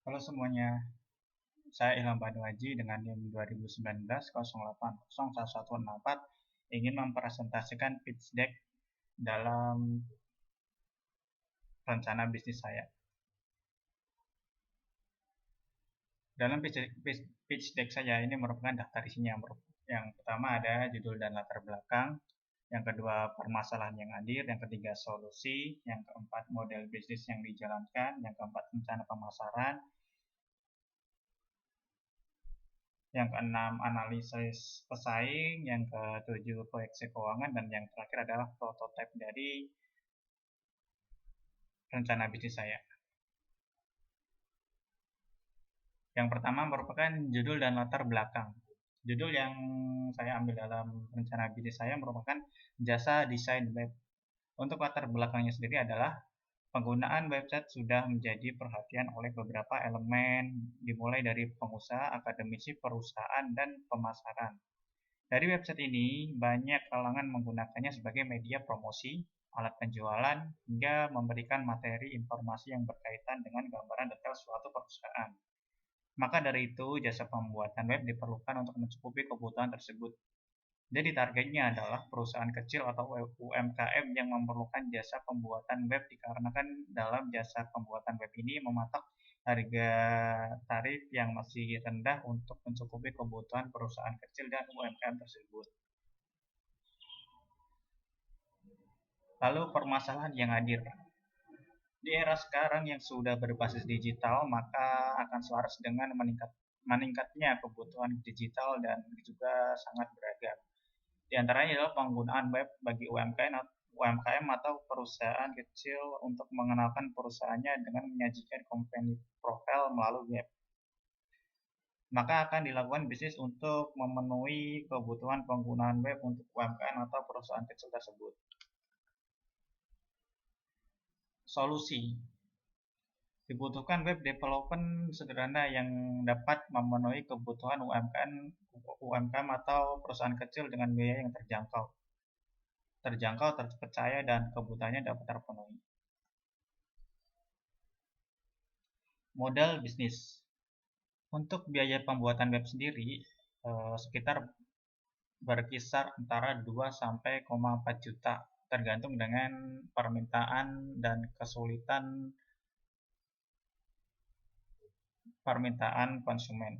Halo semuanya, saya Ilham Banuaji dengan NIM 2019 08011164 ingin mempresentasikan pitch deck dalam rencana bisnis saya. Dalam pitch deck saya ini merupakan daftar isinya. Yang pertama ada judul dan latar belakang, yang kedua permasalahan yang hadir, yang ketiga solusi, yang keempat model bisnis yang dijalankan, yang keempat rencana pemasaran, yang keenam analisis pesaing, yang ketujuh proyeksi keuangan, dan yang terakhir adalah prototipe dari rencana bisnis saya. Yang pertama merupakan judul dan latar belakang. Judul yang saya ambil dalam rencana bisnis saya merupakan jasa desain web. Untuk latar belakangnya sendiri adalah penggunaan website sudah menjadi perhatian oleh beberapa elemen, dimulai dari pengusaha, akademisi, perusahaan, dan pemasaran. Dari website ini, banyak kalangan menggunakannya sebagai media promosi, alat penjualan, hingga memberikan materi informasi yang berkaitan dengan gambaran detail suatu perusahaan. Maka dari itu, jasa pembuatan web diperlukan untuk mencukupi kebutuhan tersebut. Jadi targetnya adalah perusahaan kecil atau UMKM yang memerlukan jasa pembuatan web dikarenakan dalam jasa pembuatan web ini mematok harga tarif yang masih rendah untuk mencukupi kebutuhan perusahaan kecil dan UMKM tersebut. Lalu permasalahan yang hadir. Di era sekarang yang sudah berbasis digital, maka akan selaras dengan meningkatnya kebutuhan digital dan juga sangat beragam. Di antaranya adalah penggunaan web bagi UMKM atau perusahaan kecil untuk mengenalkan perusahaannya dengan menyajikan company profile melalui web. Maka akan dilakukan bisnis untuk memenuhi kebutuhan penggunaan web untuk UMKM atau perusahaan kecil tersebut. Solusi. Dibutuhkan web development sederhana yang dapat memenuhi kebutuhan UMKM atau perusahaan kecil dengan biaya yang terjangkau, terpercaya, dan kebutuhannya dapat terpenuhi. Modal bisnis. Untuk biaya pembuatan web sendiri sekitar berkisar antara 2–4 juta tergantung dengan permintaan dan kesulitan konsumen.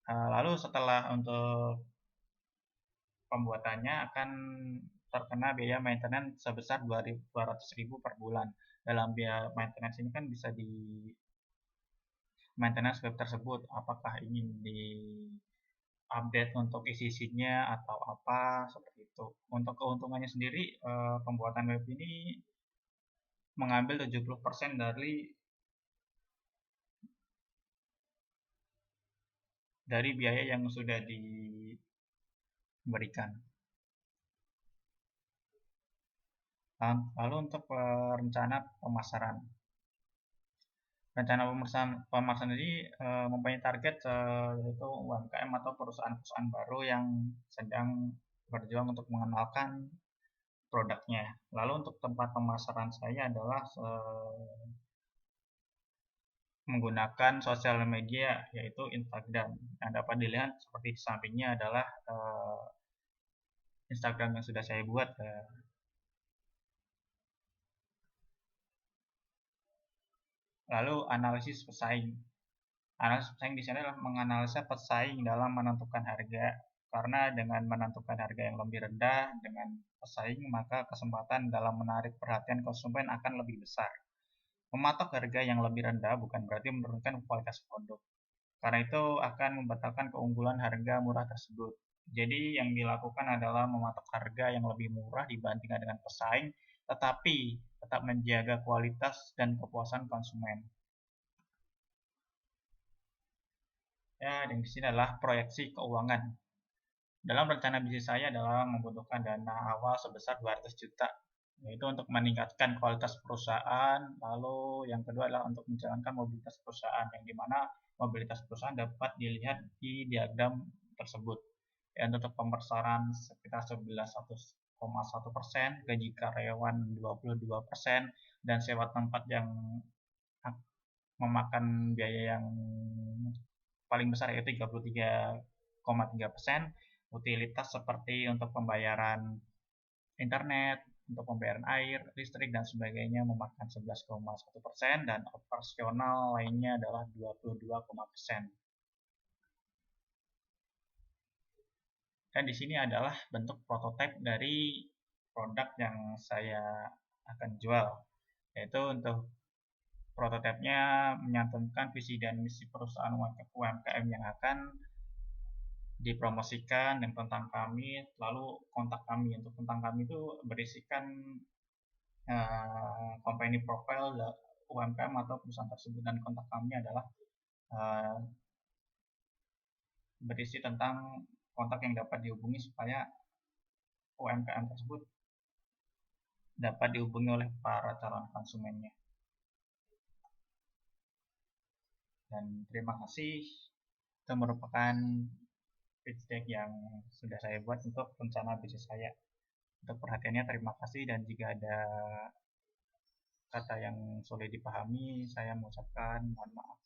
Lalu setelah untuk pembuatannya akan terkena biaya maintenance sebesar 200.000 per bulan. Dalam biaya maintenance ini kan bisa di maintenance web tersebut, apakah ingin di update untuk isi-isinya atau apa seperti itu. Untuk keuntungannya sendiri, pembuatan web ini mengambil 70% dari biaya yang sudah diberikan. Lalu untuk rencana pemasaran. Rencana pemasaran ini mempunyai target yaitu UMKM atau perusahaan-perusahaan baru yang sedang berjuang untuk mengenalkan produknya. Lalu untuk tempat pemasaran saya adalah menggunakan sosial media yaitu Instagram. Yang dapat dilihat seperti di sampingnya adalah Instagram yang sudah saya buat. Lalu analisis pesaing. Analisis pesaing di sini adalah menganalisa pesaing dalam menentukan harga. Karena dengan menentukan harga yang lebih rendah dengan pesaing, maka kesempatan dalam menarik perhatian konsumen akan lebih besar. Mematok harga yang lebih rendah bukan berarti menurunkan kualitas produk. Karena itu akan membatalkan keunggulan harga murah tersebut. Jadi yang dilakukan adalah mematok harga yang lebih murah dibandingkan dengan pesaing, tetapi tetap menjaga kualitas dan kepuasan konsumen. Ya, dan di sini adalah proyeksi keuangan. Dalam rencana bisnis saya adalah membutuhkan dana awal sebesar 200 juta, yaitu untuk meningkatkan kualitas perusahaan, lalu yang kedua adalah untuk menjalankan mobilitas perusahaan, yang dimana mobilitas perusahaan dapat dilihat di diagram tersebut. Ya, untuk pembesaran sekitar 11,1%, gaji karyawan 22%, dan sewa tempat yang memakan biaya yang paling besar yaitu 33,3%, utilitas seperti untuk pembayaran internet, untuk pembayaran air, listrik, dan sebagainya memakan 11,1%, dan operasional lainnya adalah 22,%. Dan di sini adalah bentuk prototipe dari produk yang saya akan jual, yaitu untuk prototipenya menyantumkan visi dan misi perusahaan UMKM yang akan dipromosikan dan tentang kami, lalu kontak kami. Untuk tentang kami itu berisikan company profile UMKM atau perusahaan tersebut, dan kontak kami adalah berisi tentang kontak yang dapat dihubungi supaya UMKM tersebut dapat dihubungi oleh para calon konsumennya. Dan terima kasih, itu merupakan pitch deck yang sudah saya buat untuk rencana bisnis saya. Untuk perhatiannya terima kasih, dan jika ada kata yang sulit dipahami, saya mengucapkan mohon maaf.